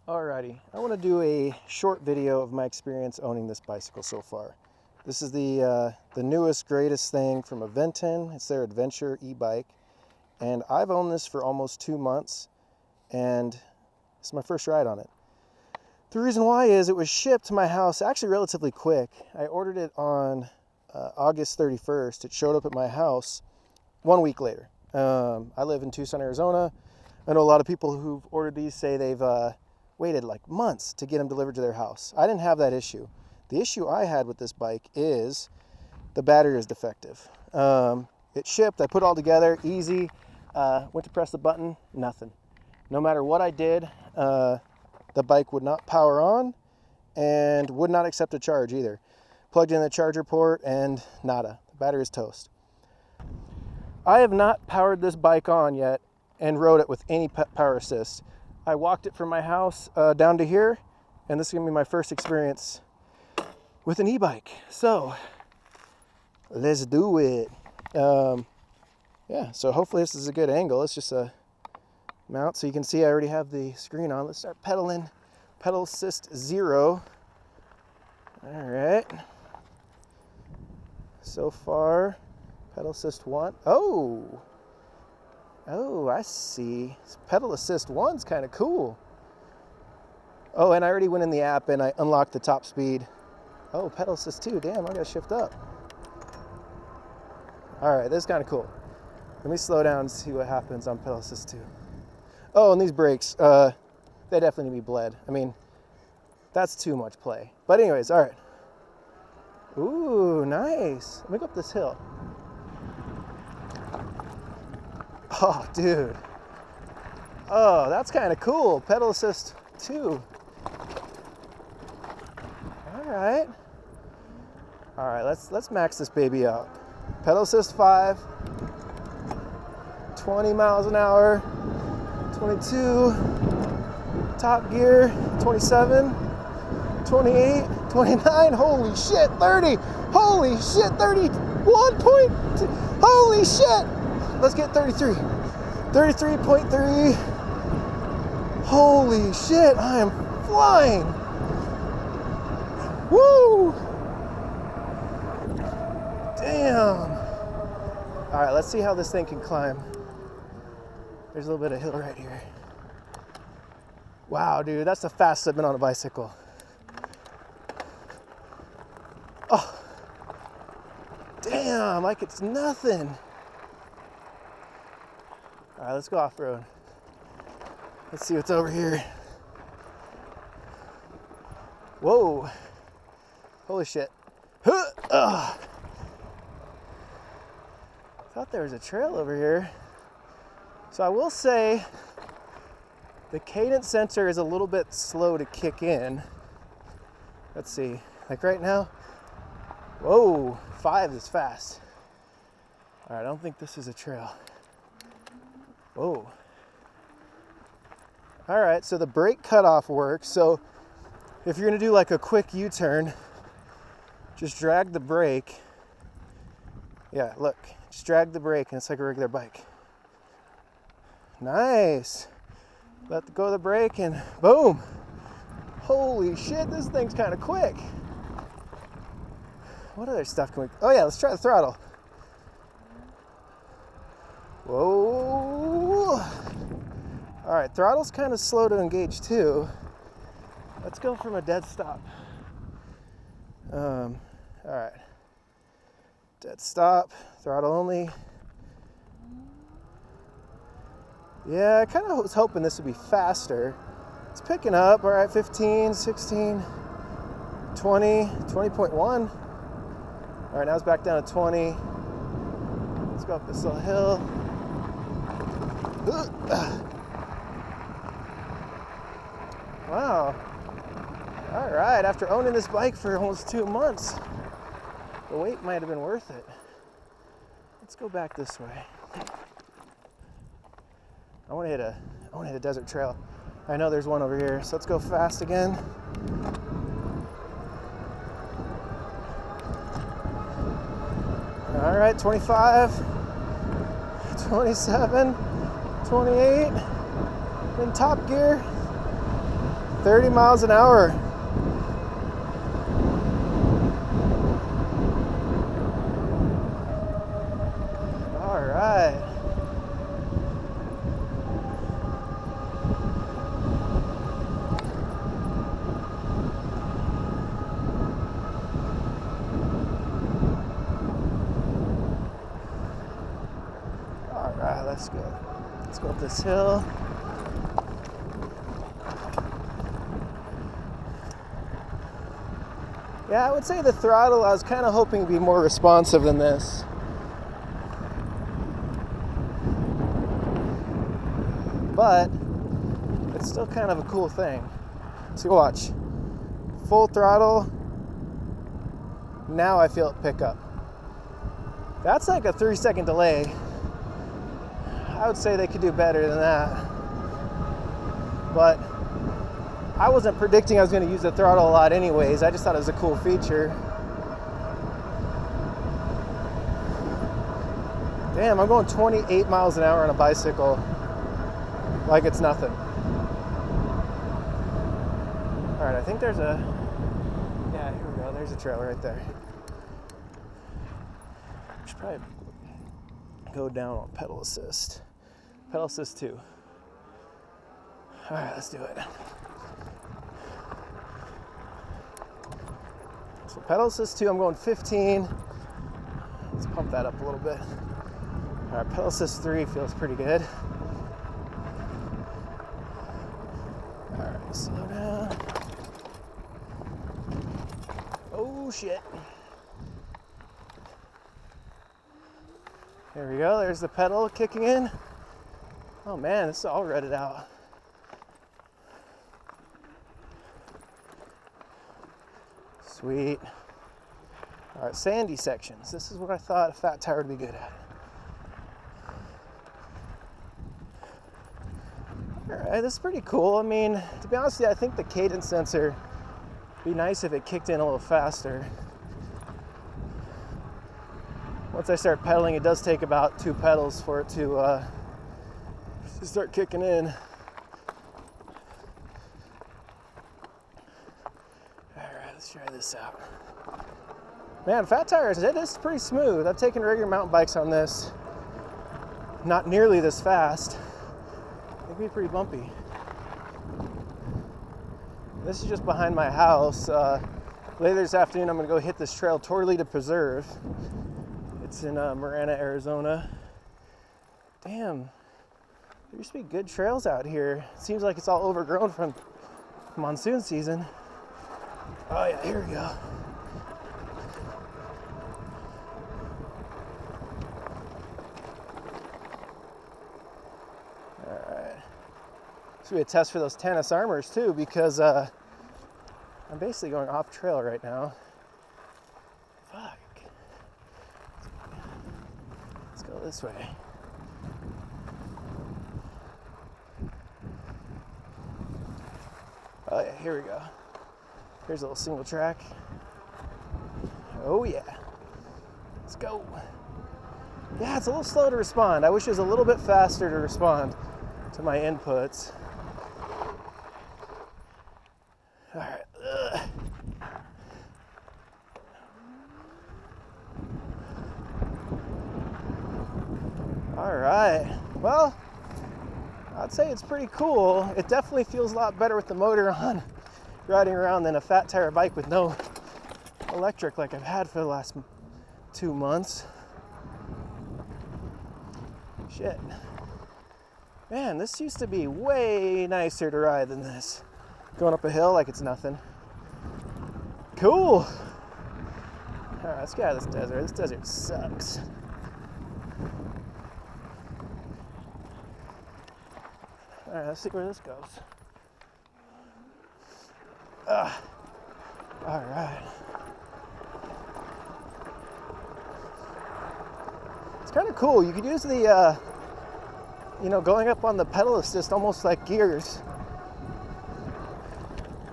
Alrighty, I want to do a short video of my experience owning this bicycle so far. This is the newest, greatest thing from Aventon. It's their Adventure E Bike, and I've owned this for almost 2 months, and it's my first ride on it. The reason why is it was shipped to my house actually relatively quick. I ordered it on August 31st. It showed up at my house 1 week later. I live in Tucson, Arizona. I know a lot of people who've ordered these say they've waited like months to get them delivered to their house. I didn't have that issue. The issue I had with this bike is the battery is defective. It shipped, I put it all together, easy. Went to press the button, nothing. No matter what I did, the bike would not power on and would not accept a charge either. Plugged in the charger port and nada. The battery is toast. I have not powered this bike on yet and rode it with any power assist. I walked it from my house down to here, and this is gonna be my first experience with an e-bike. So let's do it. Yeah, so hopefully this is a good angle. It's just a mount, so you can see I already have the screen on. Let's start pedaling. Pedal assist 0. All right. So far, pedal assist 1. Oh, I see. Pedal assist 1's kind of cool. Oh, and I already went in the app and I unlocked the top speed. Oh, pedal assist 2. Damn, I gotta shift up. All right, this is kind of cool. Let me slow down and see what happens on pedal assist 2. Oh, and these brakes, they definitely need to be bled. I mean, that's too much play. But anyways, all right. Ooh, nice. Let me go up this hill. Oh, dude. Oh, that's kind of cool. Pedal assist 2. All right. All right, let's max this baby out. Pedal assist 5. 20 miles an hour. 22. Top gear. 27. 28. 29. Holy shit. 30. Holy shit. 31 point. Holy shit. Let's get 33. 33.3. Holy shit, I am flying. Woo! Damn. All right, let's see how this thing can climb. There's a little bit of hill right here. Wow, dude, that's the fastest I've been on a bicycle. Oh. Damn, like it's nothing. All right, let's go off-road. Let's see what's over here. Whoa. Holy shit. Thought there was a trail over here. So I will say the cadence sensor is a little bit slow to kick in. Let's see, like right now. Whoa, 5 is fast. All right, I don't think this is a trail. Whoa. All right, so the brake cutoff works. So if you're gonna do like a quick U-turn, just drag the brake. Yeah, look, just drag the brake and it's like a regular bike. Nice. Let go of the brake and boom. Holy shit, this thing's kind of quick. What other stuff can we, oh yeah, let's try the throttle. Whoa. All right, throttle's kind of slow to engage too. Let's go from a dead stop. All right. Dead stop, throttle only. Yeah, I kind of was hoping this would be faster. It's picking up, all right, 15, 16, 20, 20.1. All right, now it's back down to 20. Let's go up this little hill. Wow. All right, after owning this bike for almost 2 months, the wait might have been worth it. Let's go back this way. I want to hit a desert trail. I know there's one over here, so let's go fast again. All right, 25, 27, 28, in top gear, 30 miles an hour. All right. All right, let's go. Let's go up this hill. Yeah, I would say the throttle, I was kind of hoping to be more responsive than this. But it's still kind of a cool thing. So watch. Full throttle. Now I feel it pick up. That's like a 3-second delay. I would say they could do better than that. But I wasn't predicting I was going to use the throttle a lot anyways. I just thought it was a cool feature. Damn, I'm going 28 miles an hour on a bicycle like it's nothing. All right, I think there's a, yeah, here we go. There's a trail right there. I should probably go down on pedal assist. Pedal assist 2. All right, let's do it. So pedal assist 2, I'm going 15. Let's pump that up a little bit. All right, pedal assist 3 feels pretty good. All right, slow down. Oh shit. There we go, there's the pedal kicking in. Oh man, this is all rutted out. Sweet. All right, sandy sections. This is what I thought a fat tire would be good at. All right, this is pretty cool. I mean, to be honest with you, I think the cadence sensor would be nice if it kicked in a little faster. Once I start pedaling, it does take about 2 pedals for it to start kicking in. All right, let's try this out. Man, fat tires, it is pretty smooth. I've taken regular mountain bikes on this. Not nearly this fast. It can be pretty bumpy. This is just behind my house. Later this afternoon, I'm gonna go hit this trail, Torlita Preserve. It's in Marana, Arizona. Damn, there used to be good trails out here. It seems like it's all overgrown from monsoon season. Oh yeah, here we go. All right. This will be a test for those tennis armors too, because I'm basically going off trail right now. Fuck. Let's go this way. Oh yeah, here we go. Here's a little single track. Oh yeah. Let's go. Yeah, it's a little slow to respond. I wish it was a little bit faster to respond to my inputs. All right. Ugh. All right. Well, I'd say it's pretty cool. It definitely feels a lot better with the motor on riding around than a fat tire bike with no electric like I've had for the last 2 months. Shit. Man, this used to be way nicer to ride than this. Going up a hill like it's nothing. Cool. All right, let's get out of this desert. This desert sucks. All right, let's see where this goes. All right. It's kind of cool. You could use the, going up on the pedal assist almost like gears.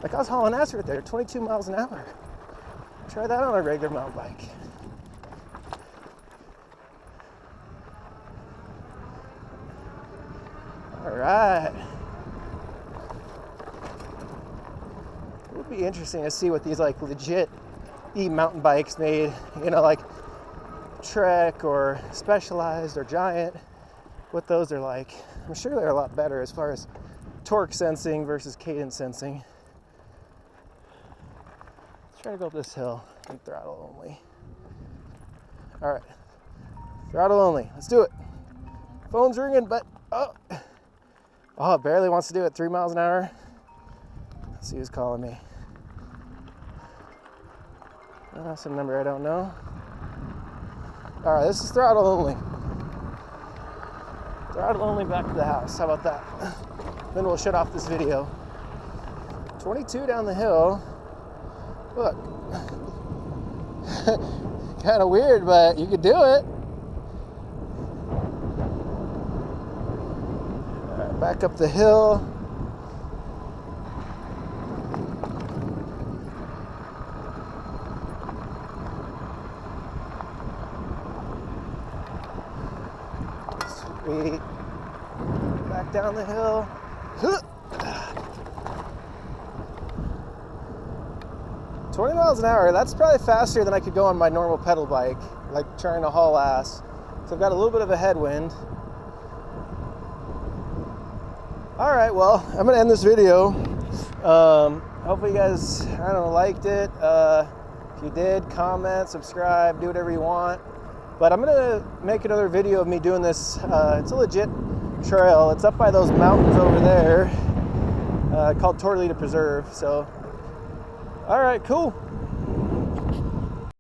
Like I was hauling ass right there, 22 miles an hour. Try that on a regular mountain bike. All right. be interesting to see what these like legit mountain bikes made, you know, like Trek or Specialized or Giant, what those are like. I'm sure they're a lot better as far as torque sensing versus cadence sensing. Let's try to go up this hill and throttle only. All right, throttle only, let's do it. Phone's ringing, but oh, it barely wants to do it. 3 miles an hour. Let's see who's calling me. Some number I don't know. All right, this is throttle only. Throttle only back to the house. How about that? Then we'll shut off this video. 22 down the hill. Look. Kind of weird, but you could do it. All right, back up the hill. Sweet. Back down the hill. 20 miles an hour, that's probably faster than I could go on my normal pedal bike, like trying to haul ass. So I've got a little bit of a headwind. All right, well, I'm gonna end this video. Hopefully you guys, I don't know, liked it. If you did, comment, subscribe, do whatever you want. But I'm gonna make another video of me doing this. It's a legit trail. It's up by those mountains over there, called Tortolita Preserve. So, all right, cool.